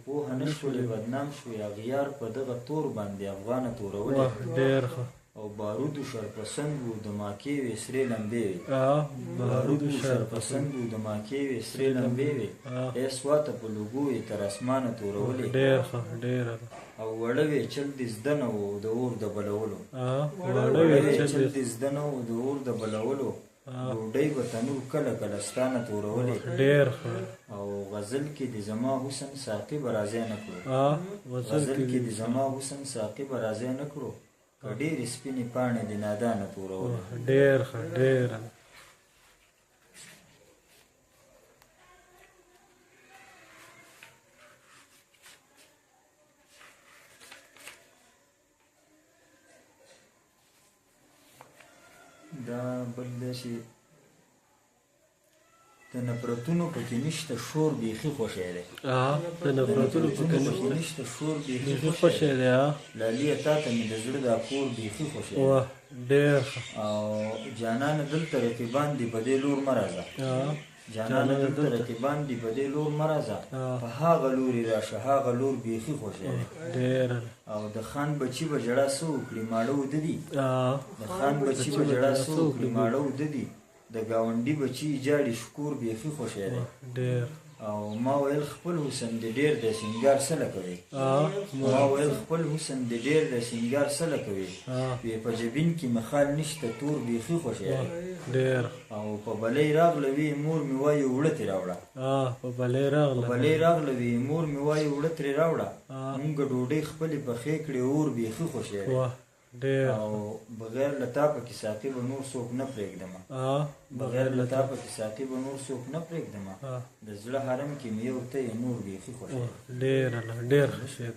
پوهه نه شولې بدنام شوې اغیار په دغه تور باندې افغانه تورولې ډېر ښه او بارودو شرپسند وو د ماکې وې سرې لمبې وې بارودو شرپسند وو د ماکې وې سرې لمبې وې ای سواته په لوګو یې تر اسمانه تورولې ډېر ښه ډېره او وړه وې چل دې زده نه وو د اور د بلولو وړه وې چل دې زده نه وو د اور د بلولو ډوډۍ به تنور کله کله ستانه تورولې ډېر ښه او غزل کې د زما حسن ساقي به راځی نه کړو غزل کې د زما حسن ساقي به راځی نه کړو که ډېرې سپینې پاڼې د نادانه تورولې ډېر ښه ډېره دا بل ده چې د نفرتونو پکې نشته شور بیخي خوښی دی د نفرتونو پکې نشته شور بیخي خوښی دی لالیه تا ته مې د زړه دا کور بیخي خوښی دی ډېر ښه او جانانه دلته رقیبان دي په دې لور مه راځه جانانه دلته رقیبان دي په دې لور مه راځه په هغه لورې راشه هغه لور بیخي خوښی دی ډېره او د خان بچي به ژړا څه وکړي ماړه وده دي د خان بچي به ژړا څه وکړي ماړه وده دي د ګاونډي بچي جاړي شکور بیخي خوښی دی ډېر او ما ویل خپل حسن دې ډېر د سینګار څه لکوي ما ویل خپل حسن دې ډېر د سینګار څه لکوي وی په جبین کې مخال نشته تور بیخي خوښی دی ډېر او په بلۍ راغله وی مور مې وایي اوړه ترې راوړه په بلۍ راغله وی مور مې وایي اوړه ترې راوړه مونږ ډوډۍ خپلې پخې کړې اور بیخي خوښی دی او بغیر له تا پکې ساقي به نور څوک نه پرېږدمه بغیر له تا پکې ساقي به نور څوک نه پرېږدمه د زړه حرم کې مې یو ته یې نور بیخي خوښی ډېره ډېر خوښی